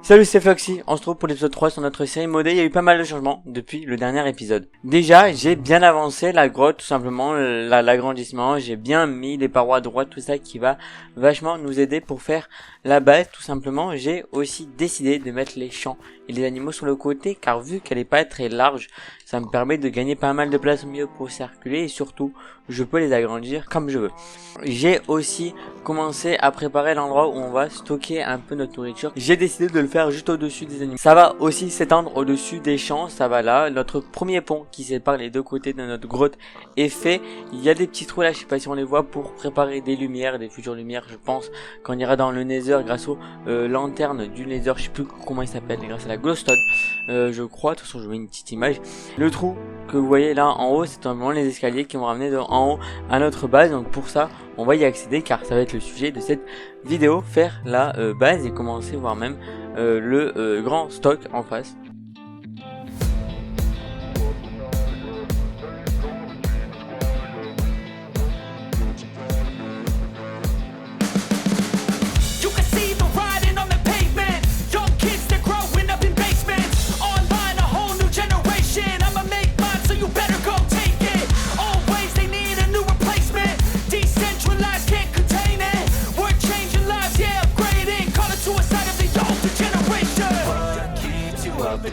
Salut, c'est Foxy, on se retrouve pour l'épisode 3 sur notre série modée. Il y a eu pas mal de changements depuis le dernier épisode. Déjà, j'ai bien avancé la grotte, tout simplement, l'agrandissement. J'ai bien mis les parois droites, tout ça qui va vachement nous aider pour faire la base, tout simplement. J'ai aussi décidé de mettre les champs et les animaux sur le côté, car vu qu'elle est pas très large, ça me permet de gagner pas mal de place au milieu pour circuler et surtout, je peux les agrandir comme je veux. J'ai aussi commencé à préparer l'endroit où on va stocker un peu notre nourriture. J'ai décidé de le faire juste au-dessus des animaux. Ça va aussi s'étendre au-dessus des champs, ça va là. Notre premier pont qui sépare les deux côtés de notre grotte est fait. Il y a des petits trous là, je sais pas si on les voit, pour préparer des lumières, des futures lumières, je pense, quand on ira dans le Nether grâce aux lanternes du Nether, je sais plus comment il s'appelle, grâce à la glowstone, je crois. De toute façon, je mets une petite image. Le trou que vous voyez là en haut, c'est tout simplement les escaliers qui vont ramener de en haut à notre base. Donc pour ça, on va y accéder car ça va être le sujet de cette vidéo, faire la base et commencer voir même le grand stock en face.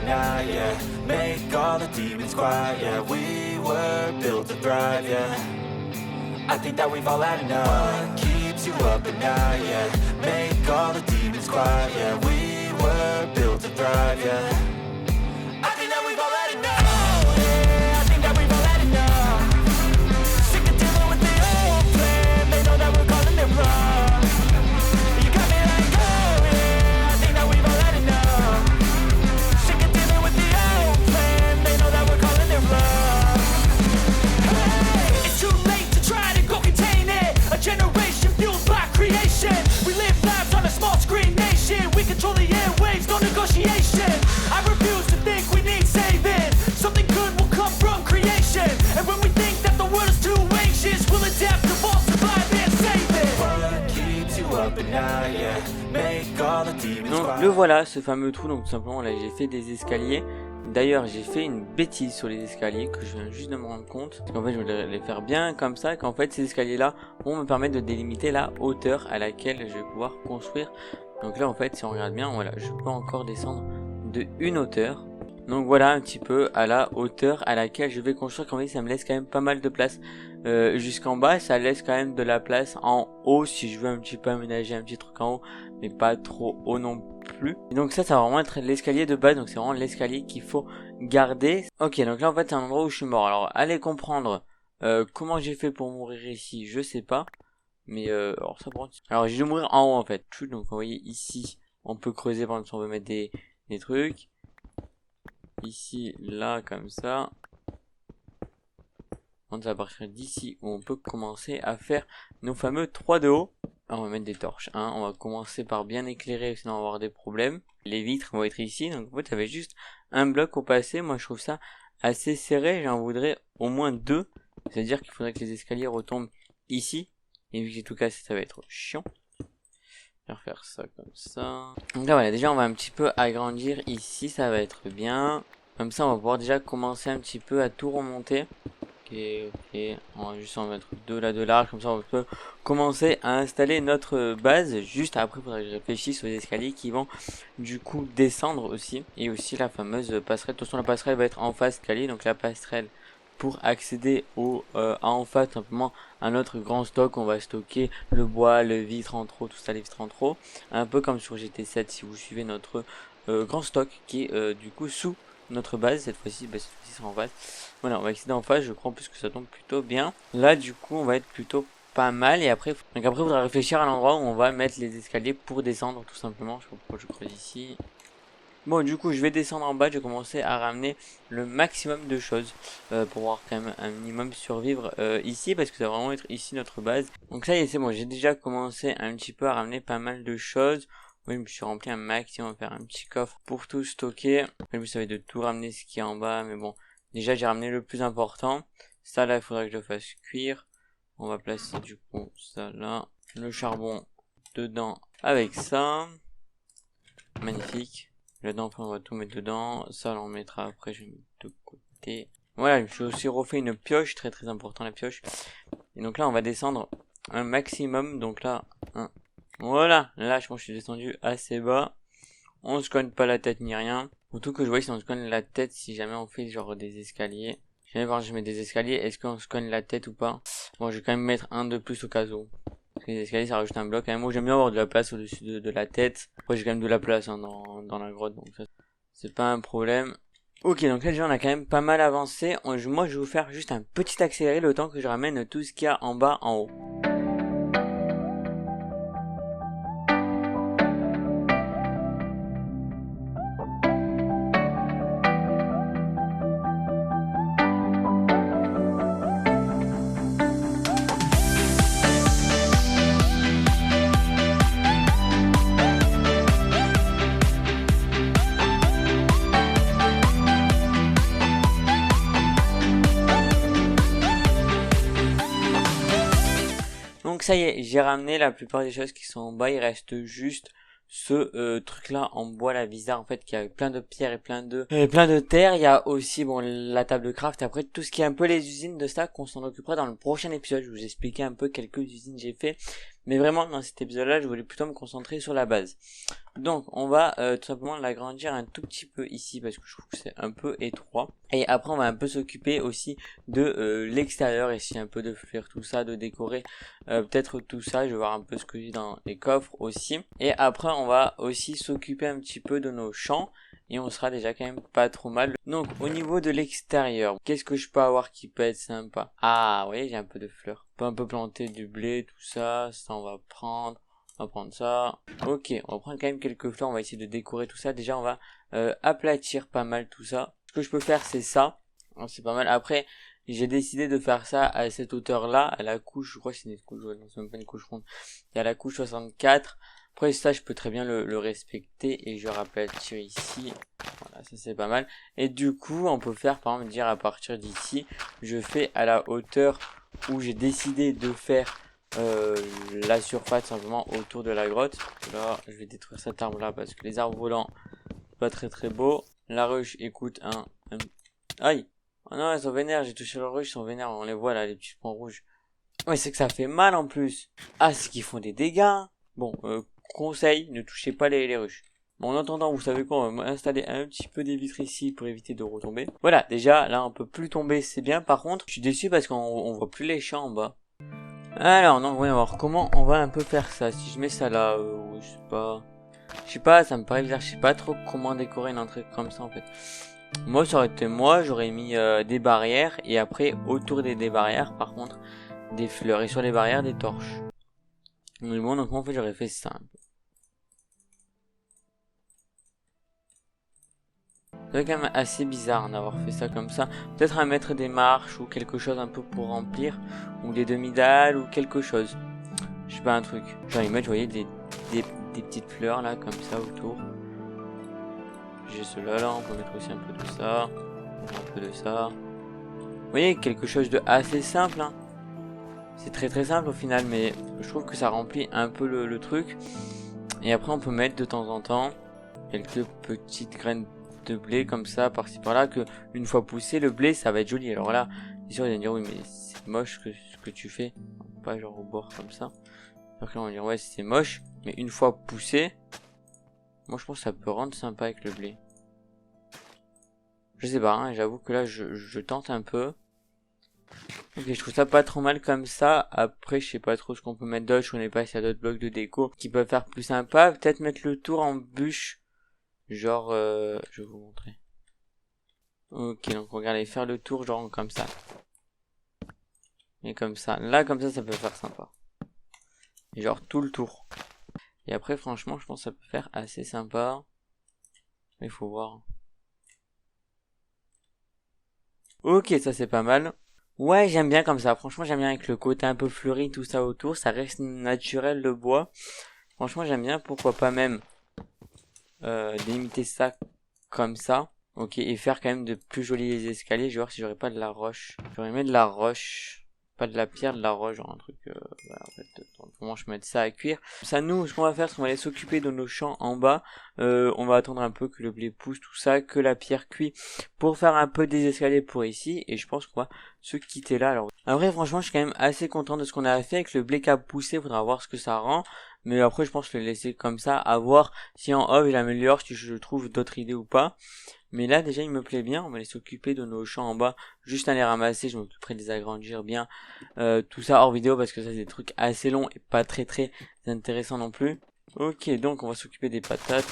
Now, yeah, make all the demons quiet. Yeah, we were built to thrive. Yeah, I think that we've all had enough. What keeps you up at night? Yeah, make all the demons quiet. Yeah, we were built to thrive. Yeah, I think that we've all had enough. Oh, yeah, I think that we've all had enough. Sick of dealing with the old plan. They know that we're calling it wrong. You got me like, oh yeah, I think that we've all had enough. Donc le voilà, ce fameux trou. Donc tout simplement là j'ai fait des escaliers. D'ailleurs j'ai fait une bêtise sur les escaliers que je viens juste de me rendre compte. Parce qu'en fait je voulais les faire bien comme ça, qu'en fait ces escaliers là vont me permettre de délimiter la hauteur à laquelle je vais pouvoir construire. Donc là en fait si on regarde bien, voilà, je peux encore descendre de une hauteur. Donc voilà un petit peu à la hauteur à laquelle je vais construire. Quand même ça me laisse quand même pas mal de place jusqu'en bas. Ça laisse quand même de la place en haut si je veux un petit peu aménager un petit truc en haut, mais pas trop haut non plus. Et donc ça va vraiment être l'escalier de base. Donc c'est vraiment l'escalier qu'il faut garder. Ok, donc là en fait c'est un endroit où je suis mort. Alors allez comprendre comment j'ai fait pour mourir ici, je sais pas. Mais alors ça prend... Alors j'ai dû mourir en haut en fait. Donc vous voyez ici on peut creuser par exemple si on veut mettre des trucs. Ici, là, comme ça. On va partir d'ici où on peut commencer à faire nos fameux 3 de haut. Alors, on va mettre des torches. Hein. On va commencer par bien éclairer, sinon on va avoir des problèmes. Les vitres vont être ici. Donc en fait, il y avait juste un bloc au passé. Moi, je trouve ça assez serré. J'en voudrais au moins 2. C'est-à-dire qu'il faudrait que les escaliers retombent ici. Et vu que j'ai tout cassé, ça va être chiant. Je vais refaire ça comme ça. Donc là voilà, déjà on va un petit peu agrandir ici, ça va être bien. Comme ça on va pouvoir déjà commencer un petit peu à tout remonter. Ok, on va juste en mettre 2 là de large, comme ça on peut commencer à installer notre base. Juste après il faudrait que je réfléchisse aux escaliers qui vont du coup descendre aussi. Et aussi la fameuse passerelle, de toute façon la passerelle va être en face escalier, donc la passerelle pour accéder au en face simplement à notre grand stock. On va stocker le bois, le vitre en trop, tout ça, les vitres en trop, un peu comme sur GT7 si vous suivez notre grand stock qui est du coup sous notre base. Cette fois-ci c'est en face. Voilà, on va accéder en face, je crois en plus que ça tombe plutôt bien. Là du coup on va être plutôt pas mal. Et après il faudra réfléchir à l'endroit où on va mettre les escaliers pour descendre tout simplement. Je sais pas pourquoi je creuse ici. Bon, du coup, je vais descendre en bas, je vais commencer à ramener le maximum de choses pour pouvoir quand même un minimum survivre ici, parce que ça va vraiment être ici notre base. Donc ça y est, c'est bon, j'ai déjà commencé un petit peu à ramener pas mal de choses. Oui, je me suis rempli un maximum, faire un petit coffre pour tout stocker. Le but, ça va être de tout ramener ce qui est en bas, mais bon, déjà j'ai ramené le plus important. Ça là, il faudra que je le fasse cuire. On va placer du coup ça là, le charbon dedans avec ça. Magnifique. Là-dedans, on va tout mettre dedans. Ça, on mettra après, je vais mettre de côté. Voilà, je vais aussi refait une pioche, très très important la pioche. Et donc là, on va descendre un maximum. Donc là, voilà. Là, je pense que je suis descendu assez bas. On se cogne pas la tête ni rien. Surtout que je vois si on se cogne la tête, si jamais on fait genre des escaliers. Je vais voir si je mets des escaliers, est-ce qu'on se cogne la tête ou pas? Bon, je vais quand même mettre un de plus au cas où. Parce que les escaliers, ça rajoute un bloc. Quand même, moi, j'aime bien avoir de la place au-dessus de la tête. Après, j'ai quand même de la place hein, dans la grotte, donc ça, c'est pas un problème. Ok, donc là, déjà, on a quand même pas mal avancé. Moi, je vais vous faire juste un petit accéléré le temps que je ramène tout ce qu'il y a en bas, en haut. Donc ça y est, j'ai ramené la plupart des choses qui sont en bas, il reste juste ce truc là en bois là bizarre en fait qui a plein de pierres et plein de terre. Il y a aussi bon la table de craft, après tout ce qui est un peu les usines de ça qu'on s'en occupera dans le prochain épisode. Je vais vous expliquer un peu quelques usines que j'ai fait, mais vraiment dans cet épisode là je voulais plutôt me concentrer sur la base. Donc on va tout simplement l'agrandir un tout petit peu ici parce que je trouve que c'est un peu étroit, et après on va un peu s'occuper aussi de l'extérieur, ici un peu de fleurs, tout ça, de décorer peut-être tout ça. Je vais voir un peu ce que j'ai dans les coffres aussi, et après on va aussi s'occuper un petit peu de nos champs et on sera déjà quand même pas trop mal. Donc au niveau de l'extérieur, qu'est-ce que je peux avoir qui peut être sympa? Ah oui, j'ai un peu de fleurs, on peut un peu planter du blé, tout ça, ça on va prendre. On va prendre ça. Ok, on va prendre quand même quelques fleurs, on va essayer de décorer tout ça. Déjà on va aplatir pas mal tout ça. Ce que je peux faire c'est ça, c'est pas mal. Après j'ai décidé de faire ça à cette hauteur là, à la couche, je crois que c'est une couche, non c'est même pas une couche ronde, il y a la couche 64. Après ça je peux très bien le respecter et je raplatir ici. Voilà, ça c'est pas mal. Et du coup on peut faire par exemple dire à partir d'ici, je fais à la hauteur où j'ai décidé de faire la surface simplement autour de la grotte. Là je vais détruire cet arbre là parce que les arbres volants c'est pas très très beau. La ruche, écoute aïe, oh non ils sont vénères, j'ai touché leur ruche, ils sont vénères, on les voit là les petits points rouges. Ouais c'est que ça fait mal en plus. Ah c'est qu'ils font des dégâts. Bon conseil, ne touchez pas les ruches. Bon, en attendant, vous savez quoi, on va installer un petit peu des vitres ici pour éviter de retomber. Voilà, déjà là on peut plus tomber, c'est bien. Par contre je suis déçu parce qu'on voit plus les champs en bas. Alors non, ouais, alors comment on va un peu faire ça? Si je mets ça là, je sais pas, ça me paraît bizarre, je sais pas trop comment décorer une entrée comme ça en fait. Moi ça aurait été moi, j'aurais mis des barrières et après autour des barrières par contre des fleurs et sur les barrières des torches. Mais bon, donc moi en fait j'aurais fait ça un peu. C'est quand même assez bizarre d'avoir fait ça comme ça. Peut-être à mettre des marches ou quelque chose un peu pour remplir. Ou des demi-dalles ou quelque chose. Je sais pas, un truc. Genre ils mettent, vous voyez, des petites fleurs là, comme ça autour. J'ai cela là, on peut mettre aussi un peu de ça. Un peu de ça. Vous voyez, quelque chose de assez simple. Hein. C'est très très simple au final, mais je trouve que ça remplit un peu le truc. Et après on peut mettre de temps en temps quelques petites graines de blé comme ça par-ci par-là, que une fois poussé le blé ça va être joli. Alors là c'est sûr ils vont dire oui mais c'est moche ce que tu fais, pas genre au bord comme ça. Après on va dire ouais c'est moche, mais une fois poussé moi je pense que ça peut rendre sympa avec le blé. Je sais pas hein, j'avoue que là je tente un peu. Ok, je trouve ça pas trop mal comme ça. Après je sais pas trop ce qu'on peut mettre d'autre, je connais pas s'il y a d'autres blocs de déco qui peuvent faire plus sympa. Peut-être mettre le tour en bûche. Genre, je vais vous montrer. Ok, donc regardez, faire le tour genre comme ça. Et comme ça. Là, comme ça peut faire sympa. Et genre tout le tour. Et après, franchement, je pense que ça peut faire assez sympa. Mais il faut voir. Ok, ça c'est pas mal. Ouais, j'aime bien comme ça. Franchement, j'aime bien avec le côté un peu fleuri, tout ça autour. Ça reste naturel, le bois. Franchement, j'aime bien. Pourquoi pas même délimiter ça comme ça. Ok, et faire quand même de plus jolis escaliers. Je vais voir si j'aurais pas de la roche. J'aurais mis de la roche. Pas de la pierre, de la roche, genre un truc voilà, en fait, Comment je vais mettre ça à cuire. Ça, nous, ce qu'on va faire, c'est qu'on va aller s'occuper de nos champs en bas. On va attendre un peu que le blé pousse, tout ça, que la pierre cuit, pour faire un peu des escaliers pour ici. Et je pense qu'on va se quitter là. Alors, après, franchement, je suis quand même assez content de ce qu'on a fait avec le blé qui a poussé. Faudra voir ce que ça rend. Mais après, je pense le laisser comme ça, à voir si en off il améliore, si je trouve d'autres idées ou pas. Mais là, déjà, il me plaît bien. On va aller s'occuper de nos champs en bas. Juste à les ramasser. Je m'occuperai de les agrandir bien. Tout ça hors vidéo parce que ça, c'est des trucs assez longs et pas très intéressants non plus. Ok, donc on va s'occuper des patates.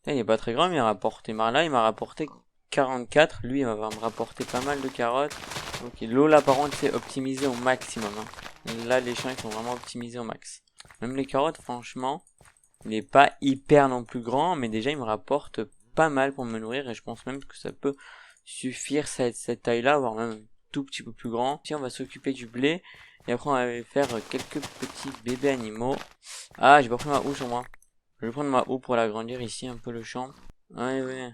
Là, il est pas très grand, mais il m'a rapporté Marla. Il m'a rapporté 44. Lui, il va me rapporter pas mal de carottes. Ok, l'eau là, par contre, c'est optimisé au maximum. Hein. Là, les champs, ils sont vraiment optimisés au max. Même les carottes, franchement, il n'est pas hyper non plus grand, mais déjà, il me rapporte pas mal pour me nourrir et je pense même que ça peut suffire cette taille-là, voire même un tout petit peu plus grand. Ici, on va s'occuper du blé et après, on va faire quelques petits bébés animaux. Ah, j'ai pas pris ma houe sur moi. Je vais prendre ma houe pour l'agrandir ici, un peu le champ. Ouais, ouais.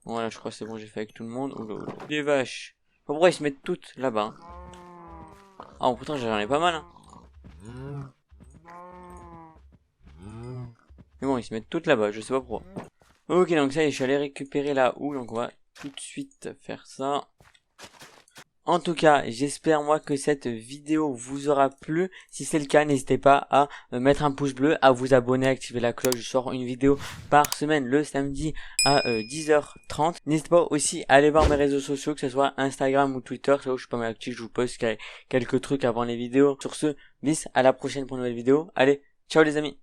Voilà, je crois que c'est bon, j'ai fait avec tout le monde. Oula, oula. Les vaches. Pourquoi ils se mettent toutes là-bas? Ah, pourtant j'en ai pas mal. Hein. Mais bon, ils se mettent toutes là-bas, je sais pas pourquoi. Ok, donc ça y est, je suis allé récupérer la houe, donc on va tout de suite faire ça. En tout cas, j'espère moi que cette vidéo vous aura plu. Si c'est le cas, n'hésitez pas à mettre un pouce bleu, à vous abonner, à activer la cloche. Je sors une vidéo par semaine le samedi à 10h30. N'hésitez pas aussi à aller voir mes réseaux sociaux, que ce soit Instagram ou Twitter. C'est là où je suis pas mal actif, je vous poste quelques trucs avant les vidéos. Sur ce, bis, à la prochaine pour une nouvelle vidéo. Allez, ciao les amis.